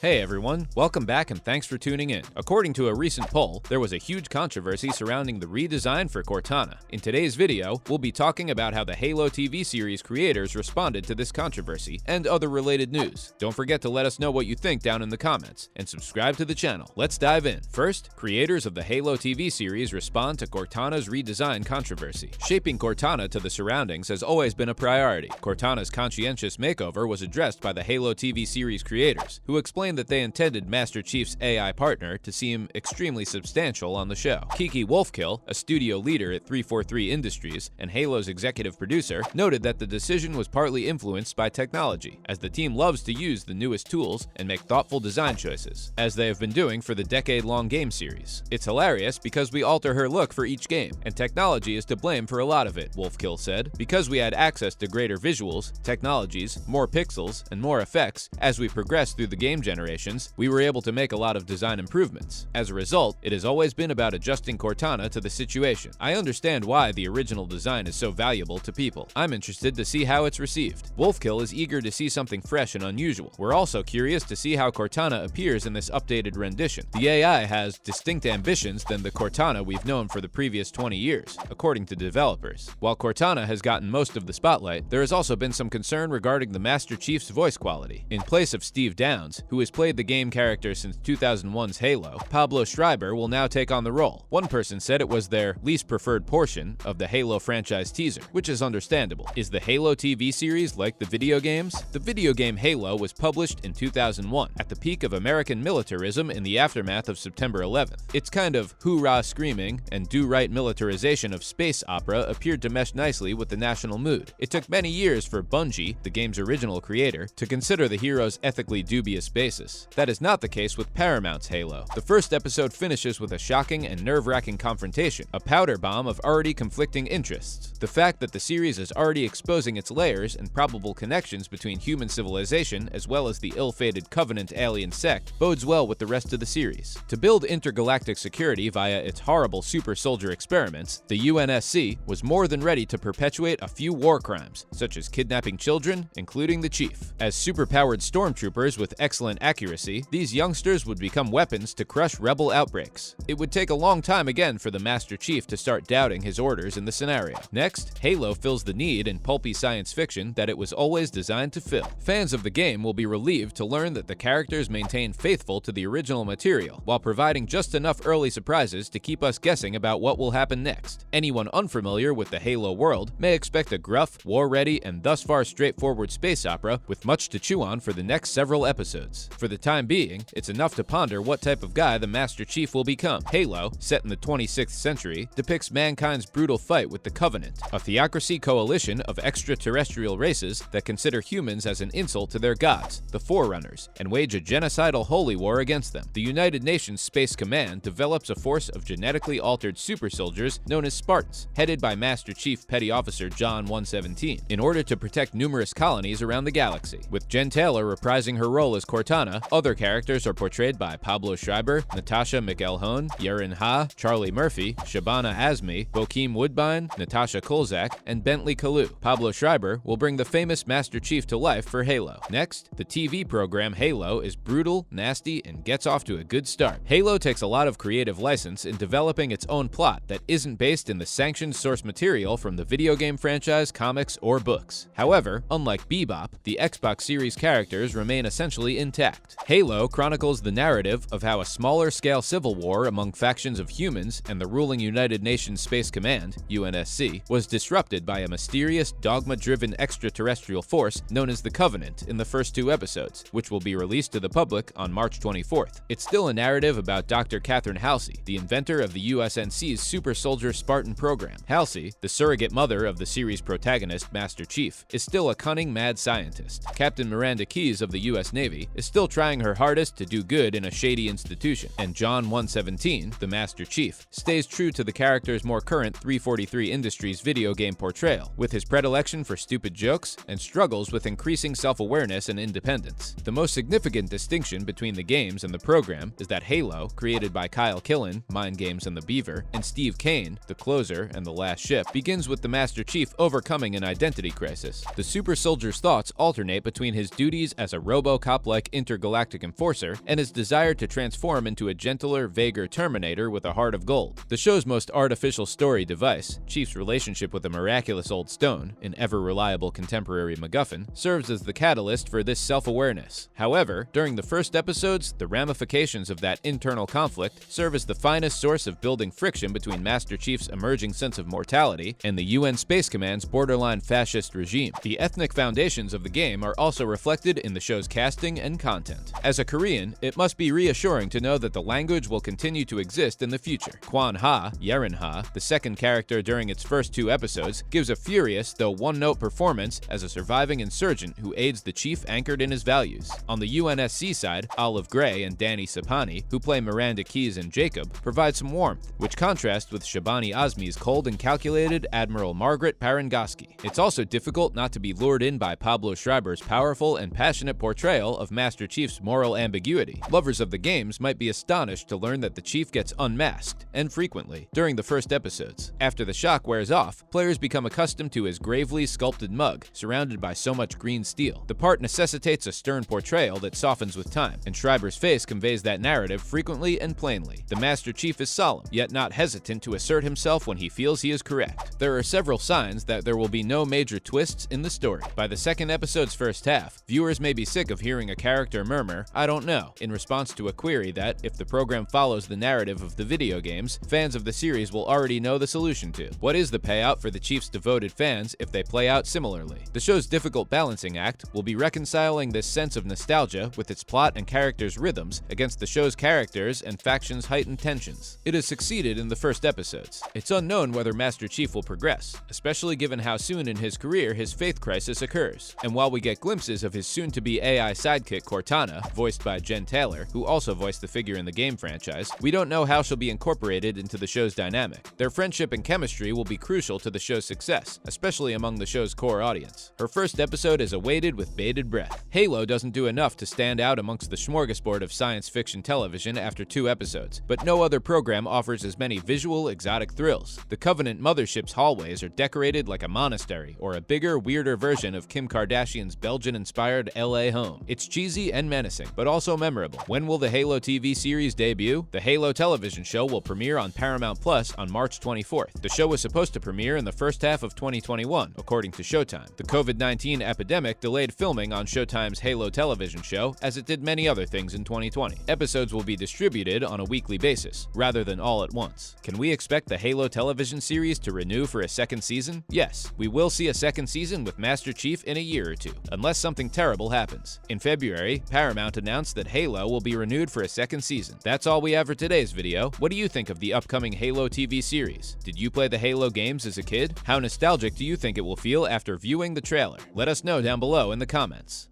Hey everyone, welcome back and thanks for tuning in. According to a recent poll, there was a huge controversy surrounding the redesign for Cortana. In today's video, we'll be talking about how the Halo TV series creators responded to this controversy and other related news. Don't forget to let us know what you think down in the comments, and subscribe to the channel. Let's dive in. First, creators of the Halo TV series respond to Cortana's redesign controversy. Shaping Cortana to the surroundings has always been a priority. Cortana's conscientious makeover was addressed by the Halo TV series creators, who explained that they intended Master Chief's AI partner to seem extremely substantial on the show. Kiki Wolfkill, a studio leader at 343 Industries and Halo's executive producer, noted that the decision was partly influenced by technology, as the team loves to use the newest tools and make thoughtful design choices, as they have been doing for the decade-long game series. It's hilarious because we alter her look for each game, and technology is to blame for a lot of it, Wolfkill said. Because we had access to greater visuals, technologies, more pixels, and more effects as we progressed through the game generations, we were able to make a lot of design improvements. As a result, it has always been about adjusting Cortana to the situation. I understand why the original design is so valuable to people. I'm interested to see how it's received. Wolfkill is eager to see something fresh and unusual. We're also curious to see how Cortana appears in this updated rendition. The AI has distinct ambitions than the Cortana we've known for the previous 20 years, according to developers. While Cortana has gotten most of the spotlight, there has also been some concern regarding the Master Chief's voice quality. In place of Steve Downes, who has played the game character since 2001's Halo, Pablo Schreiber will now take on the role. One person said it was their least preferred portion of the Halo franchise teaser, which is understandable. Is the Halo TV series like the video games? The video game Halo was published in 2001, at the peak of American militarism in the aftermath of September 11th. Its kind of hoorah screaming and do-right militarization of space opera appeared to mesh nicely with the national mood. It took many years for Bungie, the game's original creator, to consider the hero's ethically dubious basis. That is not the case with Paramount's Halo. The first episode finishes with a shocking and nerve-wracking confrontation, a powder bomb of already conflicting interests. The fact that the series is already exposing its layers and probable connections between human civilization as well as the ill-fated Covenant alien sect bodes well with the rest of the series. To build intergalactic security via its horrible super soldier experiments, the UNSC was more than ready to perpetuate a few war crimes, such as kidnapping children, including the Chief. As superpowered stormtroopers with excellent accuracy, these youngsters would become weapons to crush rebel outbreaks. It would take a long time again for the Master Chief to start doubting his orders in the scenario. Next, Halo fills the need in pulpy science fiction that it was always designed to fill. Fans of the game will be relieved to learn that the characters maintain faithful to the original material, while providing just enough early surprises to keep us guessing about what will happen next. Anyone unfamiliar with the Halo world may expect a gruff, war-ready, and thus far straightforward space opera with much to chew on for the next several episodes. For the time being, it's enough to ponder what type of guy the Master Chief will become. Halo, set in the 26th century, depicts mankind's brutal fight with the Covenant, a theocracy coalition of extraterrestrial races that consider humans as an insult to their gods, the Forerunners, and wage a genocidal holy war against them. The United Nations Space Command develops a force of genetically altered super soldiers known as Spartans, headed by Master Chief Petty Officer John 117, in order to protect numerous colonies around the galaxy. With Jen Taylor reprising her role as Cortana, other characters are portrayed by Pablo Schreiber, Natasha McElhone, Yaren Ha, Charlie Murphy, Shabana Azmi, Bokeem Woodbine, Natasha Kolzak, and Bentley Kalu. Pablo Schreiber will bring the famous Master Chief to life for Halo. Next, the TV program Halo is brutal, nasty, and gets off to a good start. Halo takes a lot of creative license in developing its own plot that isn't based in the sanctioned source material from the video game franchise, comics, or books. However, unlike Bebop, the Xbox series characters remain essentially intact. Halo chronicles the narrative of how a smaller-scale civil war among factions of humans and the ruling United Nations Space Command, UNSC, was disrupted by a mysterious, dogma-driven extraterrestrial force known as the Covenant in the first two episodes, which will be released to the public on March 24th. It's still a narrative about Dr. Catherine Halsey, the inventor of the USNC's Super Soldier Spartan program. Halsey, the surrogate mother of the series' protagonist, Master Chief, is still a cunning mad scientist. Captain Miranda Keyes of the US Navy is still trying her hardest to do good in a shady institution, and John 117, the Master Chief, stays true to the character's more current 343 Industries video game portrayal, with his predilection for stupid jokes and struggles with increasing self-awareness and independence. The most significant distinction between the games and the program is that Halo, created by Kyle Killen, Mind Games and the Beaver, and Steve Kane, The Closer and The Last Ship, begins with the Master Chief overcoming an identity crisis. The super soldier's thoughts alternate between his duties as a RoboCop-like interviewer intergalactic enforcer, and his desire to transform into a gentler, vaguer Terminator with a heart of gold. The show's most artificial story device, Chief's relationship with a miraculous old stone, an ever-reliable contemporary MacGuffin, serves as the catalyst for this self-awareness. However, during the first episodes, the ramifications of that internal conflict serve as the finest source of building friction between Master Chief's emerging sense of mortality and the UN Space Command's borderline fascist regime. The ethnic foundations of the game are also reflected in the show's casting and content. As a Korean, it must be reassuring to know that the language will continue to exist in the future. Kwan Ha, Yeren Ha, the second character during its first 2 episodes, gives a furious, though one-note performance as a surviving insurgent who aids the chief anchored in his values. On the UNSC side, Olive Gray and Danny Sapani, who play Miranda Keyes and Jacob, provide some warmth, which contrasts with Shabani Azmi's cold and calculated Admiral Margaret Parangoski. It's also difficult not to be lured in by Pablo Schreiber's powerful and passionate portrayal of Master Chief's moral ambiguity. Lovers of the games might be astonished to learn that the Chief gets unmasked, and frequently, during the first episodes. After the shock wears off, players become accustomed to his gravely sculpted mug, surrounded by so much green steel. The part necessitates a stern portrayal that softens with time, and Schreiber's face conveys that narrative frequently and plainly. The Master Chief is solemn, yet not hesitant to assert himself when he feels he is correct. There are several signs that there will be no major twists in the story. By the second episode's first half, viewers may be sick of hearing a character murmur, "I don't know," in response to a query that, if the program follows the narrative of the video games, fans of the series will already know the solution to. What is the payout for the Chief's devoted fans if they play out similarly? The show's difficult balancing act will be reconciling this sense of nostalgia with its plot and characters' rhythms against the show's characters and factions' heightened tensions. It has succeeded in the first episodes. It's unknown whether Master Chief will progress, especially given how soon in his career his faith crisis occurs. And while we get glimpses of his soon-to-be AI sidekick Cortana, voiced by Jen Taylor, who also voiced the figure in the game franchise, we don't know how she'll be incorporated into the show's dynamic. Their friendship and chemistry will be crucial to the show's success, especially among the show's core audience. Her first episode is awaited with bated breath. Halo doesn't do enough to stand out amongst the smorgasbord of science fiction television after 2 episodes, but no other program offers as many visual, exotic thrills. The Covenant mothership's hallways are decorated like a monastery or a bigger, weirder version of Kim Kardashian's Belgian-inspired LA home. It's cheesy and menacing, but also memorable. When will the Halo TV series debut? The Halo television show will premiere on Paramount Plus on March 24th. The show was supposed to premiere in the first half of 2021, according to Showtime. The COVID-19 epidemic delayed filming on Showtime's Halo television show, as it did many other things in 2020. Episodes will be distributed on a weekly basis, rather than all at once. Can we expect the Halo television series to renew for a second season? Yes, we will see a second season with Master Chief in a year or 2, unless something terrible happens. In February, Paramount announced that Halo will be renewed for a second season. That's all we have for today's video. What do you think of the upcoming Halo TV series? Did you play the Halo games as a kid? How nostalgic do you think it will feel after viewing the trailer? Let us know down below in the comments.